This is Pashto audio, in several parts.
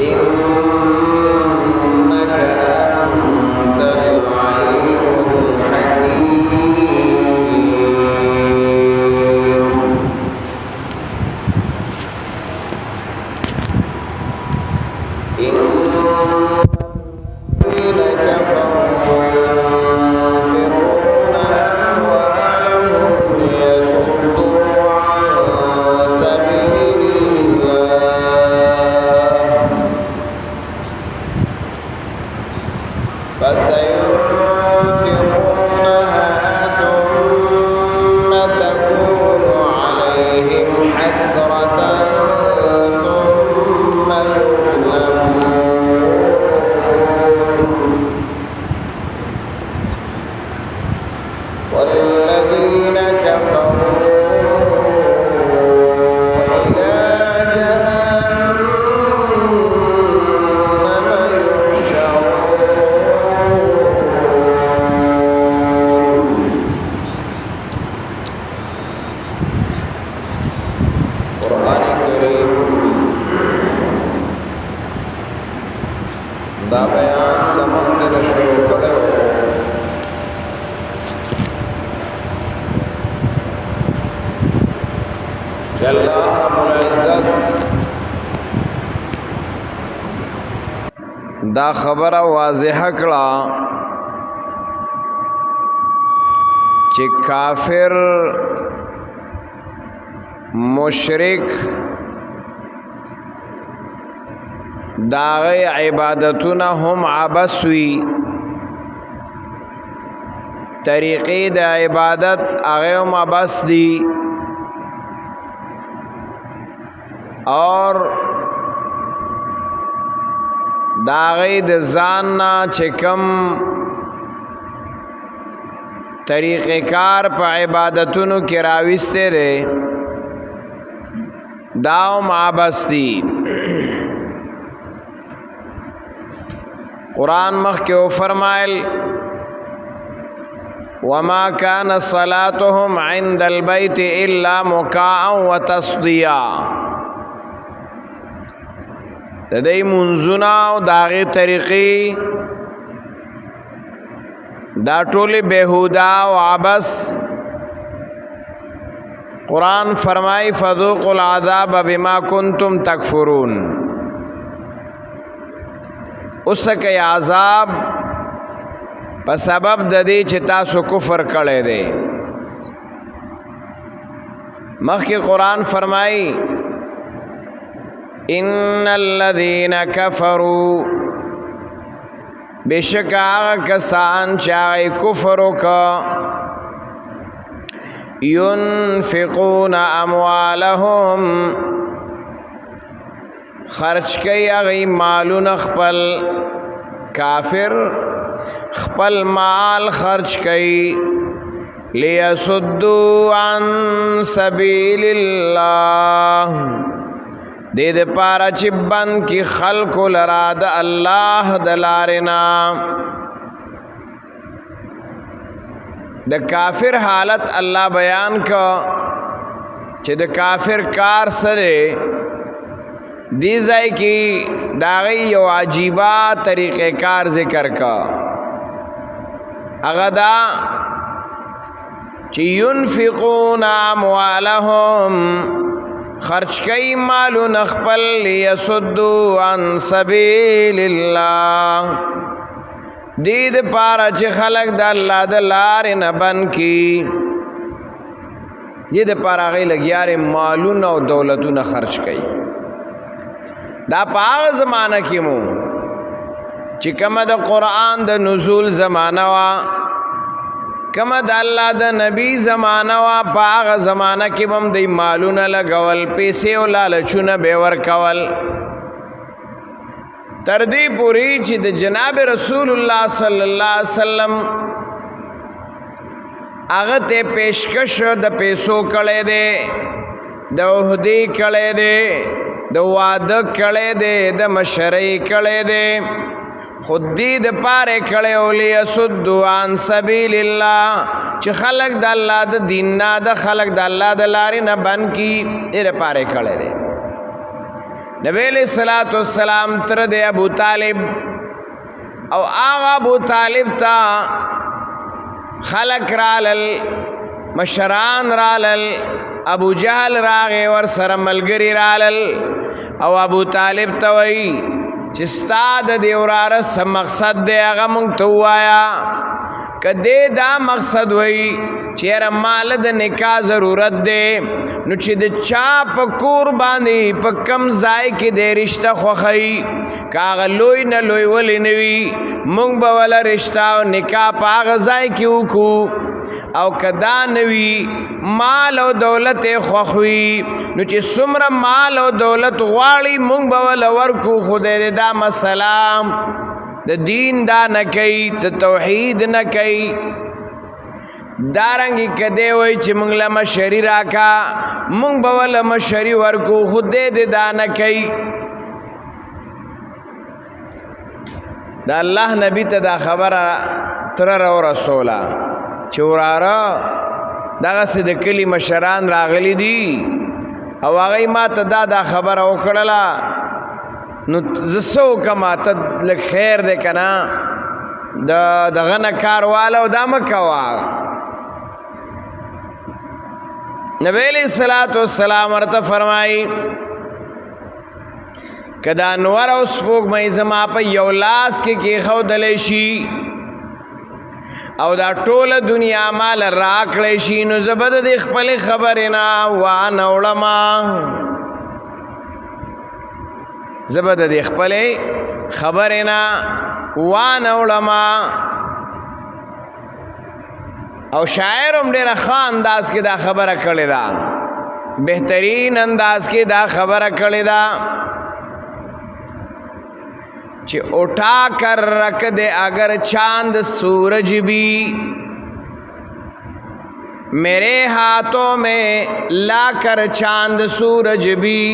إنك أنت العليم الحكيم إن الذين كفروا ينفقون أموالهم ليصدوا عن سبيل الله فسينفقونها ثم تكون عليهم حسرة ثم يغلبون والذين كفروا إلى جهنم يحشرون. قرآن کریم دا بیان د مخکې نه شروع کړی و چې الله رب العزت دا خبره واضحه کړه چې کافر مشرک داغه عبادتونه هم عبث وي طریقې د عبادت هغه هم عبث دي اور داغه د ځان نه چې کم طریقې کار په عبادتونو کې راويسته ده داو عبث دي قرآن مخ کے وہ فرمائل وما كان صلاتهم عند البيت الا مكاء وتصديا دای منزنا او داغه طریقې دا ټول بهودا او عبث قرآن فرمائی فذوقوا العذاب بما کنتم تکفرون اس کے عذاب په سبب د دې چې تاسو کفر کړی دی مخکې قرآن فرمائی ان الذين كفروا بشک هغه کسان چې هغه کفر وکړه ينفقون اموالهم خرچ کوي هغه مالونه خپل کافر خپل مال خرچ کوي ليصدوا عن سبيل الله دې د پاره چې بند کی خلق لرا د الله د لارنا د کافر حالت الله بیان کا چې د کافر کار سره دی ځای کې داغي یو عجیبه طریقې کار ذکر کا هغه دا چې ينفقون اموالهم خرچ کئی مالو نخپل لیسدو عن سبیل اللہ دید پارا چی خلق دا اللہ دا لار نبن کی دید پارا غی لگیار مالو نو دولتو نخرچ کئی دا پاغ زمانہ کی مو چی کم دا قرآن دا نزول زمانہ وا کم دا اللہ دا نبی زمانہ وا پاغ زمانہ کی بم دی مالون لگول پیسے و لالچون بیور کول تردی پوری چی دا جناب رسول اللہ صلی اللہ علیہ وسلم آغت پیشکش دا پیسو کڑے دے دا اہدی کڑے دے دا وعدہ کڑے دے دا مشرعی کڑے دے خود دید پارے کھڑے اولی اسدو عن سبیل اللہ چی خلق دا اللہ دا دیننا دا خلق دا اللہ دا لاری نا بن کی ایر پارے کھڑے دے نبی علیہ الصلوۃ والسلام تر د ابو طالب او آغا ابو طالب تا خلق رالل مشران رالل ابو جهل راغه ور سره ملګری رالل او ابو طالب ته وی چې ستاد دی وراره سم مقصد دی هغه مونږ ته وایا کدی دا مقصد وی چیر مال د نکاح ضرورت دی نو چې د چا په کور باندې په کم ځای کې د رشتہ خوخی کاغه لوی نه لوی ولې نوی مونږ به ولا رشتہ او نکاح په هغه ځای کې وکړو او کدا نوی مال او دولت خوخوي نو چې څومره مال او دولت غواړي مونږ به ول ورکو خدای دا مسله د دین دا نه کوي ته توحید نه کوي دارنګي کده وای چې مونږ له مشری راکا مونږ به ول مشری ورکو خدای دې دا نه کوي دا الله نبی ته دا خبره تر او رسوله چورارا دغه سه د کلی مشران راغلی دي او هغه ما ته دا خبره وکړه نو زسو کما ته لک خیر دې کنا دغه نه کارواله او دا مکوا نبی علیہ الصلوۃ والسلام ورته فرمایي کدا انور او سپوږ مې زما په یو لاس کې خو دلې شي او دا ټوله دنیا مال راکړې شي نو زبد د خپل خبرنا وان علما زبد د خپل خبرنا وان علما او شاعر هم ډېر ښه انداز کې دا خبره کړې ده بهترین انداز کې دا خبره کړې ده چې اٹھا کر رکھ دے اگر چاند سورج بھی میرے ہاتھوں میں لا کر چاند سورج بھی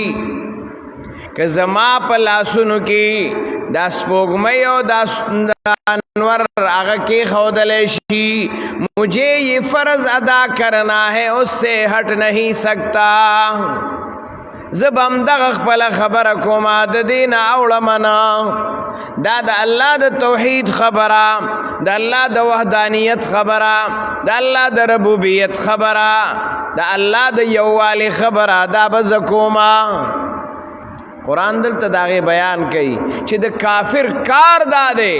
کہ زما پلاسونو کی دا سپوږمۍ او دا انور آغا کی خودلے شی مجھے یہ فرض ادا کرنا ہے اس سے ہٹ نہیں سکتا زبم دغ خپل خبر کوما د دین اولمنا دا د الله د توحید خبره د الله د وحدانیت خبره د الله د ربوبیت خبره د الله د یووالي خبره دا بزکوما قران دلته داغه بیان کوي چې د کافر کار داده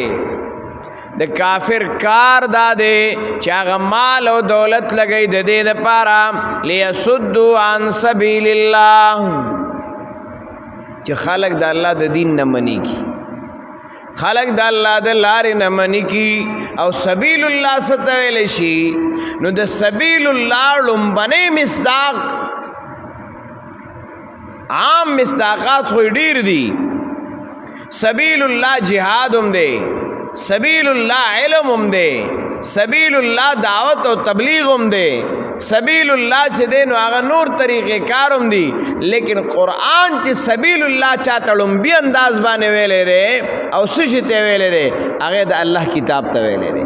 د کافر کار داده چې هغه مال او دولت لګي د دې لپاره ليسدوا عن سبيل الله چې خلق د الله د دین نه مني کی خلق د الله د لارې نه مني کی او سبیل الله ستویل شي نو د سبیل الله لومبنه مصداق عام مصداقات خو ډیر دي سبیل الله جهاد هم دی سبیل الله علم هم دی سبیل الله دعوت او تبلیغ هم دی سبیل الله چې دین هغه نور طریقې کاروم دي لیکن قران چې سبیل الله چاته لومبي انداز باندې ویلې ده او سشي ته ویلې ده هغه د الله کتاب ته ویلې ده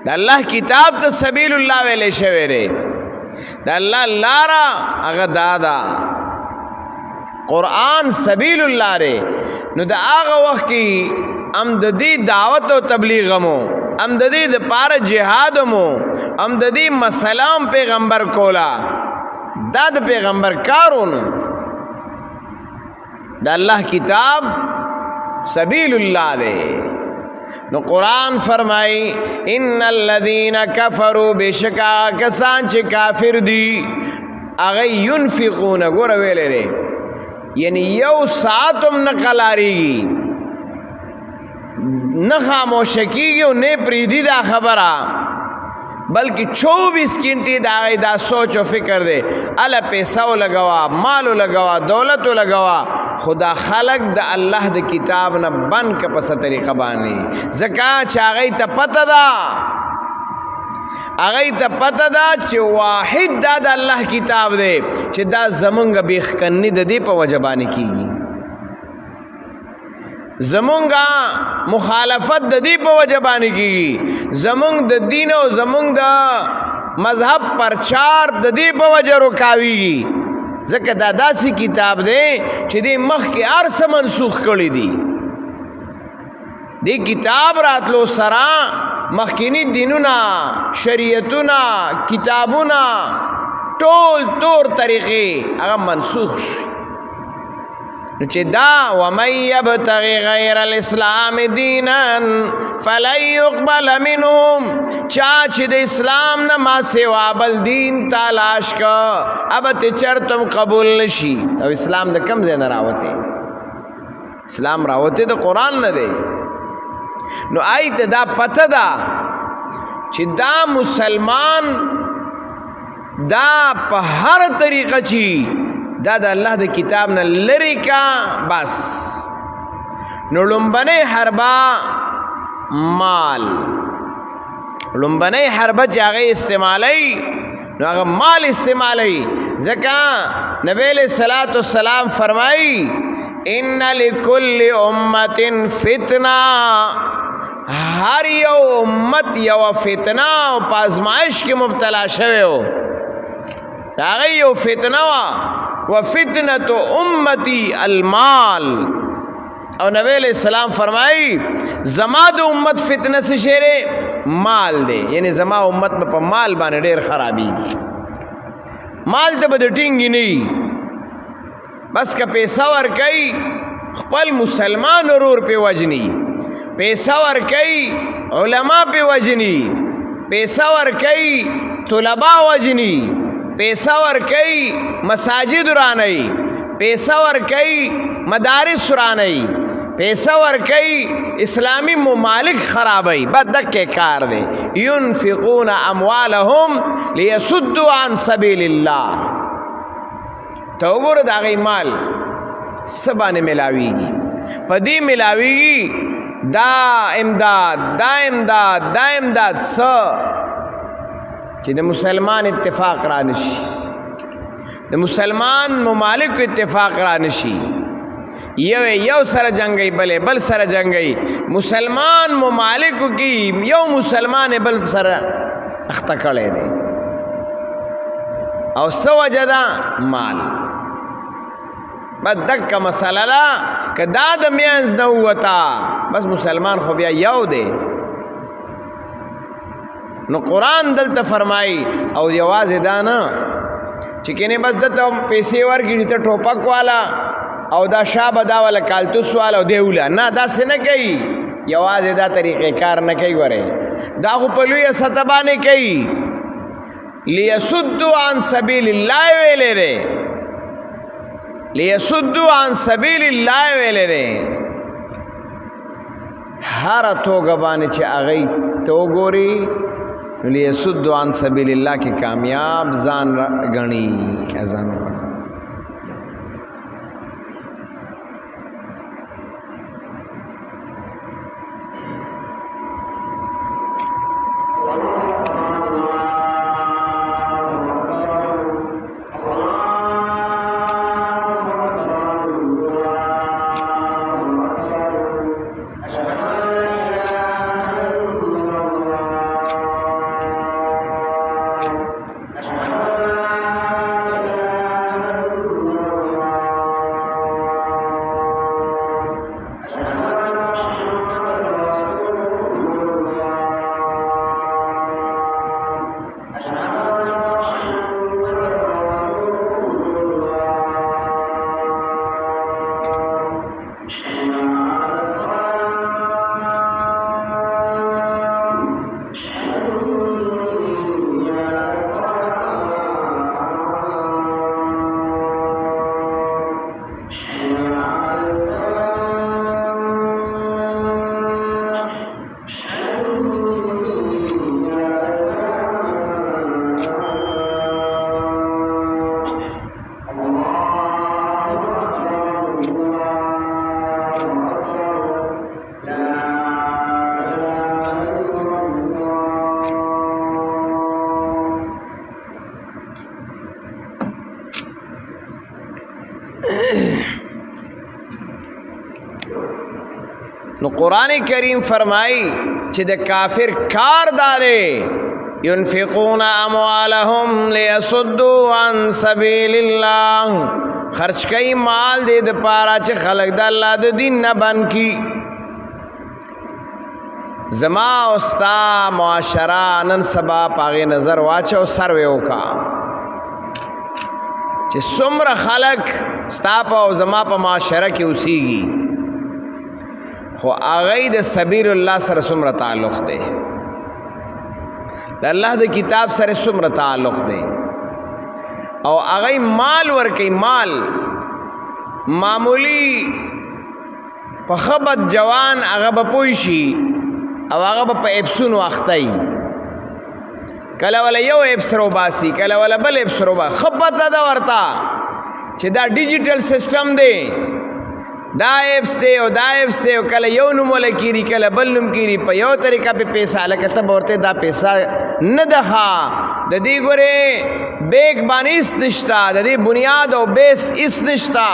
د الله کتاب ته سبیل الله ویلې شوی ده د الله لارا هغه دادا قران سبیل الله ره نو د هغه وخت کې ام د دې دعوت او تبلیغ مو ام د دې د پاره جهاد مو ام د دې مسالم پیغمبر کولا دا د پیغمبر کارونو د الله کتاب سبیل الله ده نو قرآن فرمائی ان الذین کفروا بشکا کسان چې کافر دي اغه ينفقون ګور ویلې لري یعنی یو ساعتم نقلاریږي نه خاموش کیږي او نه پریدي دا خبره بلکہ 24 گھنٹے دا سوچ و فکر دے الا پیسہ لگوا مال لگوا دولت لگوا خدا خلق دا اللہ دا کتاب نہ بن کا پس طریقہ بانی زکاة چاگئی تا پتہ دا اگئی تا پتہ دا چی واحد دا دا اللہ کتاب دے چی دا زمونگا بیخ کنی دا دی پا وجبانی کی گی زمونگا مخالفت د دې په وجبانی کیږي زمونگ د دین او زمونگ د مذهب پرچار د دې په وجه رکاویږي ځکه دا داسې کتاب دی چې دې مخکې هر څه منسوخ کړي دي. دې کتاب راتلو سره مخکینی دینونه، شریعتونه، کتابونه، ټول طور طریقې هغه منسوخ شي. نو چې دا ومن یبتغي غیر الاسلام دینا فلن يقبل منهم، چا چې د اسلام نه ما سوا بل دین تلاش کا اب ته چرتم قبول نشي. او اسلام د کم ځای نه راوته؟ اسلام راوته د قران نه دی. نو آیت دا پته دا چې دا مسلمان دا په هر طریقه چی دا د الله د کتاب نه لری کا بس. نو لومبنه حربا مال، لومبنه حربا چې هغه استعمالی نو هغه مال استعمالی. ځکه نبی علیہ الصلوۃ والسلام فرمایي ان لكل امه فتنه، هر یو امت یو فتنه او پازمائش کې مبتلا شوی و. هغه یو فتنه وا وفتنه امتی المال. او نبی علیہ السلام فرمائی زما د امت فتنه سے شیر مال دے، یعنی زما امت په مال باندې ډیر خرابی. مال ته بد ټینګی نه، بس که پیسہ ور کوي خپل مسلمان ورور په وجنی، پیسہ ور کوي علما په وجنی، پیسہ ور کوي طلباء وجنی، پیسہ ور کوي مساجد رانئی، پیسہ ور کوي مدارس رانئی، پیسہ ور کوي اسلامی ممالک خرابئی. بدک کار دے ينفقون اموالهم ليصدوا عن سبيل الله. تو ګور دا غي مال سبانه ملاویږي، پدې ملاویږي دا امداد دا امداد دا امداد س چې د مسلمان اتفاق را نشي، د مسلمان ممالک اتفاق را نشي. یو سره جنگي بل سره جنگي، مسلمان ممالکو کی یو مسلمان بل سره اخته کړي دي. او سو وجدا مال بدک مسله لا کدا د میانز نه وتا بس مسلمان خو بیا یو دی. نو قرآن دلته فرمایي او یوازې دا نه چې کینه بس دته پیسې ورګړي ته ټوپک والا او دا شابه دا ولا کالتوس والا او دیولا نه، دا څه نه کوي. یوازې دا طریقې کار نه کوي. وره دا خو په لوی ستبانه کوي. لیسدوا عن سبیل الله ویلې ده، لیسدوا عن سبیل الله ویلې ده. هر توګه باندې چې هغه تو ګوري لیسدوا عن سبیل الله کې کامیاب ځان غني اذان. نو قرآن کریم فرمائی چې د کافر کار داره ينفقون اموالهم ليصدوا عن سبيل الله خرچ کئی مال دے د پارا چې خلق د الله د دین نه بن کی. زما او ستا معاشره نن سبا پاغه نظر واچو سروے وکا چې څومره خلق ستا په او زما په معاشره کې اوسېږي خو هغه د سبیل الله سره څومره تعلق دی، د الله د کتاب سره څومره تعلق دی، او هغه مال ورکي مال معمولی په خبت جوان هغه به پوي شي او هغه په اپسونو اخته کله ولا یو اپسرو باسي کله ولا بل اپسرو با خبت دا ورتا چې دا ډیجیټل سیستم دی دا اپس دی او دا اپس دی او کله یو نوم ولا کیری کله بل نوم کیری په یو طریقه په پیسې لکه ته ورته دا پیسې نه ده د دې ګوره بیگ بانیس نشتا د دې بنیاد او بیس اس نشتا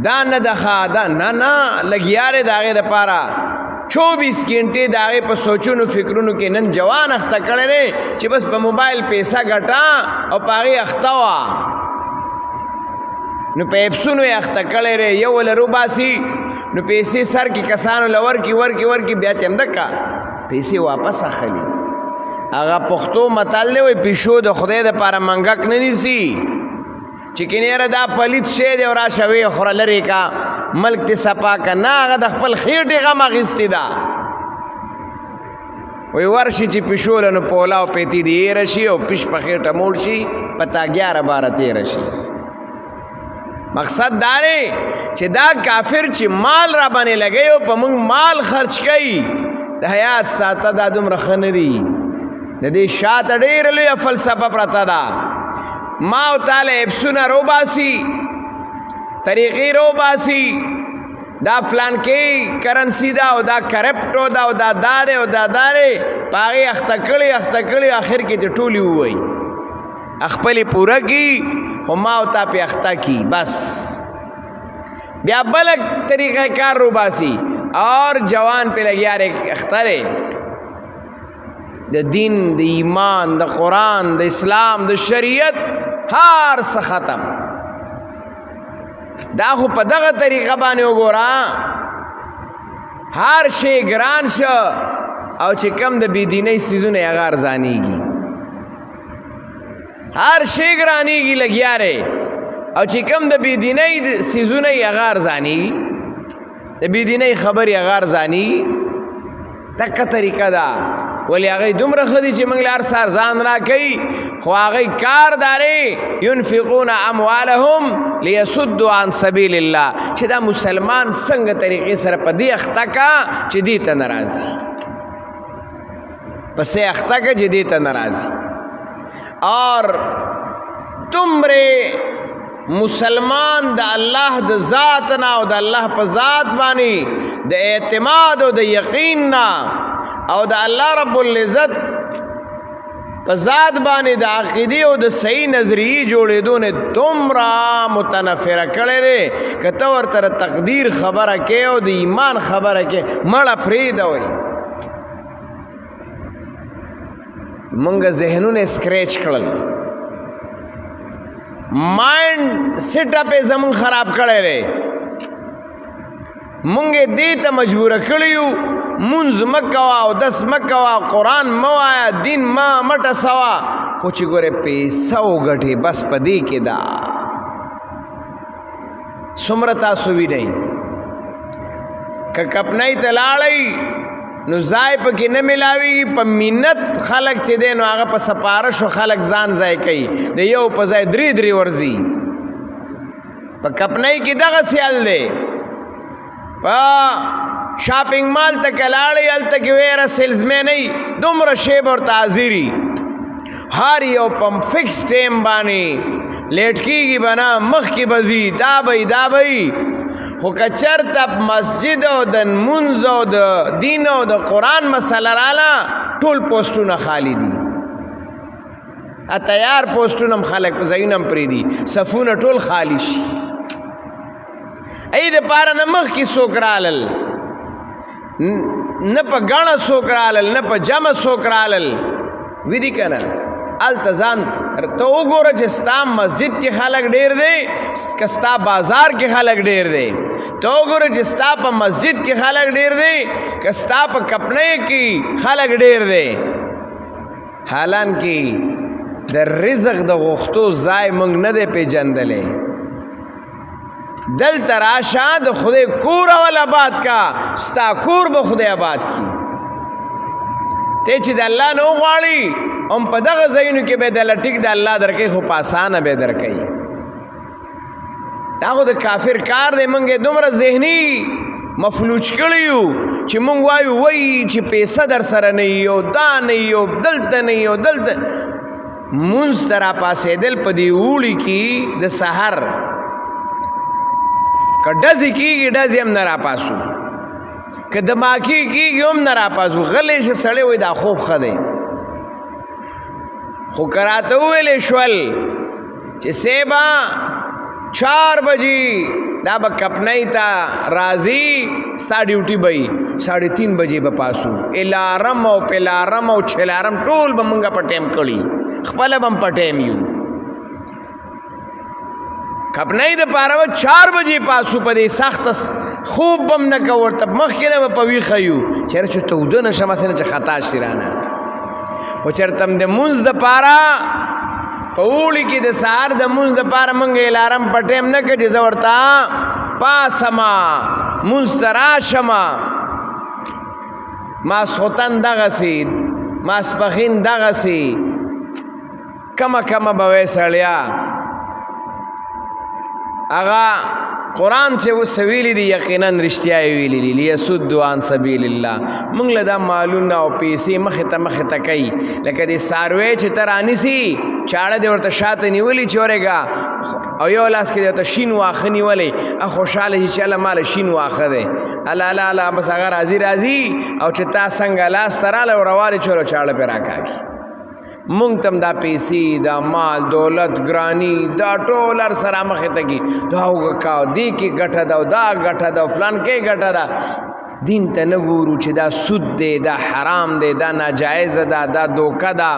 دا نه ده دا نه لګیاره داغه د پاره 24 घंटे داغه په سوچونو فکرونو کې نن جوان اخته کړي نه چې بس په موبایل پیسې ګټا او پاغي اخته وا نو په اپسونو اخته کړي ری یو لرو باسي نو پیسې سر کې کسانو لور کې ورکی بیا ته همدکا پیسې واپس اخلي. هغه پښتو متل دی وي پښو د خدای د پاره منګک نه نیسی چې کینهره دا پلیت شه دی او را شوي خور لري کا ملک ته صفا کا نه هغه د خپل خېټه غم غستی دا وی ورشي چې پښو له پولا او پېتی دی رشي او پښ په خېټه موړ شي پتا 11 12 13 شي. مقصد دا دی چې دا کافر چې مال را باندې لګي او په موږ مال خرج کوي د حیات ساته دا دومره خنري د دې شاته ډېر لوی فلسفه پرته ده. ما او تعالی ابسونه روباسي طریقې روباسي دا فلان کې کرنسی دا او دا کرپټو دا او دا دارې او دا دارې پاغي اخته کړي اخر کې ته ټولي وای خپل پورا کی هم او تا په اخته کی بس بیا بل طریقې کار روباسي اور جوان په لګیاره اختره د دین د ایمان د قرآن د اسلام د شریعت هر څه ختم. دا خو په دغه طریقه باندې وګوره هر شی ګران شو او چې کم د بيدینۍ سيزونه هغه ارزانيږي هر شی ګرانيږي لګیاره او چې کم د بيدینۍ سيزونه هغه ارزانيږي د بيدینۍ خبري هغه ارزانيږي تکه طریقه ده ولی هغه دومره خدي چې موږ لار سار ځان را کوي خو هغه کارداري ينفقون اموالهم ليصدوا عن سبيل الله چې دا مسلمان څنګه طریقې سره په دې اخته کا چې دې ته ناراضي پسې اخته کا چې دې ته ناراضي اور تمره مسلمان د الله د ذات نه او د الله په ذات باندې د اعتماد او د یقین نه او د الله رب العزت په ذات باندې د عقیده او د صحیح نظریه جوړېدو نه دومره متنفره کړي لري کته ورته تقدیر خبره کې او د ایمان خبره کې مړه پریدا وي مونږ ذهنونه سکریچ کړل مایند سیټ اپ زمون خراب کړي لري مونږ دې ته مجبور کړیو منز مکوا او دس مکوا قرآن موایا دین ما مټه سوا خو چې ګوره پیسه وګټي بس پدې کې دا څومره تاسو وینئ که کپنۍ ته لاړئ نو ځای پکې نه ملاوي په منت خلک چې دی نو هغه په سپارشو خلک ځان ځای کوي د یو په ځای درې ورځي په کپنۍ کې دغه سیال دی په شاپنگ مال تک لاړی الته کې ویره سیلزمن نه دومره شیب اور تعذيري هر یو پم فکس ټیم باندې لیټ کیږي بنا مخ کې بزي دا بي خو کچرته مسجد او د منځ او د دین او د قران مسله رااله ټول پوسټونه خالی دي ا تیار پوسټونه خلک په زینم پری دي صفونه ټول خالی شي ای د پاره نمخ کې سوکرالل نه په ګڼه څوک رالل نه په جمع څوک رالل ویدي که نه هلته ځان ته وګوره چې ستا مسجد کې خلک ډېر دی که ستا بازار کې خلک ډېر دی ته وګوره چې ستا په مسجد کې خلک ډېر دی که ستا په کپنۍ کې خلک ډېر دی حالانکې د رزق د غوښتو ځای موږ نه دی پیژندلی دلته راشه د خدای کور اول آباد کا ستا کور به خدای آباد کی ته چې د الله نه وغواړي هم په دغه ځایونو کې به دله ټیک د الله درکوي خو په اسانه به درکوي دا خو د کافر کار دی موږ یې دومره ذهني مفلوج کړي یو چې موږ وایو وایي چې پیسه در سره نه وي او دا نه وي او دلته نه وي او دلته مونځ ته راپاڅېدل په دې اوړي کې د سحر که ډزې کېږي ډزې هم نه راپاسو که دماکي کېږي هم نه راپاسو غلی شه سړی وایي دا خوب ښه دی خو که راته وویلې شول چې سیبا 4 بجې دا به کپنۍ ته راځي ستا ډیوټي به وي 3:30 بجې به پاسو الارم او پلارم او چھلارم ټول به مونږه په ټیم کړي خپله به هم په ټیم یو کپنۍ د پاره به 4 بجې پاسو په دې سخت خوب به هم نه کوو ورته مخکې نه به په ویښه یو چېرې چې توده نه شم هسې نه چې خطا شي رانه خو چېرته هم د مونځ دپاره په اوړي کې د سهار د مونځ دپاره موږ الارم په ټیم نه کړه چې زه ورته پاسمه مونځ ته راشمه ماسخوتن دغسې ماسپښین دغسې کمه به وی سړیا هغه قرآن چې اوس ویلي دي یقینا رښتیا یې ویلي دي لیصدوا عن سبیل الله موږ له دا مالونه او پیسې مخې ته کوي لکه دې څاروی چې ته رانیسي چاړه دې ورته شاته نیولي چې ورېږه او یو لاس کې دې ورته شین واښه نیولی خوشحاله شي چې الله ماله شین واښه دی الله بس هغه راځي او چې تا څنګه لاس ته راله او روانې چولو چاړه پرې راکاږي مونږ تم دا پیسې دا مال دولت ګرانی دا ټول هر سره مخې ته کي دا وکاو دې کې ګټه ده او دا ګټه ده او فلان کې ګټه ده دین ته نه ګورو چې دا سود دی دا حرام دی دا ناجایزه ده دا دوکه ده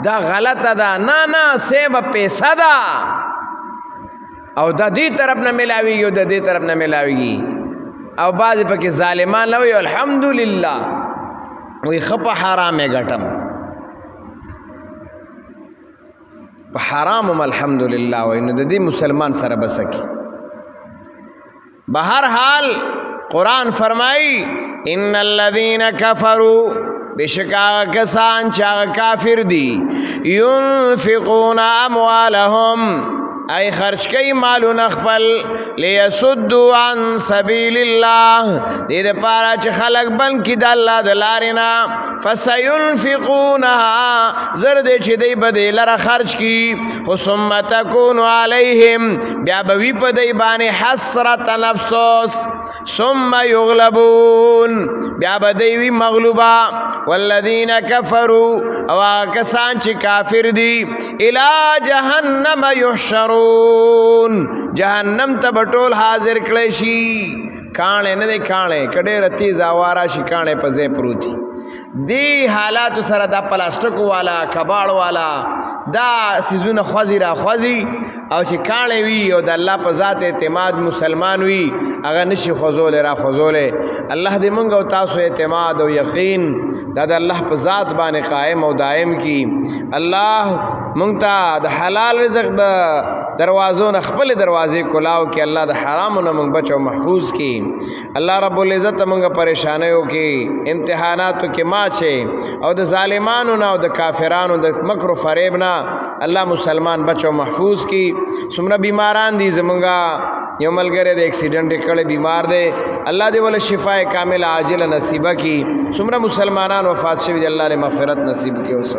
دا غلطه ده نه سیبه پیسه ده او دا دې طرف نه ملاویږي او د دې طرف نه ملاویږي او بعضې پکې ظالمان لوي الحمدلله وایي ښه په حرام یې ګټم په حرام هم الحمدلله وایي نو د دې مسلمان سره بسکي بهر حال قرآن فرمائی ان الذین کفروا بشکا کسان چاہ کافر دی ينفقون اموالهم ای خرچ کئی مالون اخپل لیسدو عن سبیل اللہ دید پارا چھ خلق بن کی دا اللہ دلارینا فسینفقونها زرد چھ دی بدی لر خرچ کی ثم تکون علیہم بیا بوی پا دی بانی حسرت نفسوس ثم یغلبون بیا بدیوی مغلوبا والذین کفروا او کسان چھ کافر دی الى جہنم یحشرون جہنم ته بټول حاضر کړی شي کاڼې نه دی کاڼې که ډېره تیز اواره شي کاڼې په ځای پروتي دی حالاتو سره دا پلاستیکو والا کباړ والا دا سیزونه خوځي را خوځي او چې کاڼې وي او د الله په ذات اعتماد مسلمان وي هغه نشي خوځولی را خوځولی الله دې موږ او تاسو اعتماد او یقین دا د الله په ذات باندې قائم او دائم کی الله موږ ته د حلال رزق د دروازو نه خپل دروازې کلاو کې الله د حرامو نه موږ بچو محفوظ کی الله رب العزت موږ پریشانیو کې امتحاناتو کې ماچه او د ظالمانو نه او د کافرانو د مکر و فریب نه الله مسلمان بچو محفوظ کی څومره بیماران دي زمونږه یو ملګری د ایکسیډنټ کړه بیمار دی الله دې ول شفای کامل عاجل نصیبه کی څومره مسلمانان وفات شوي دي الله دې مغفرت نصیب کړي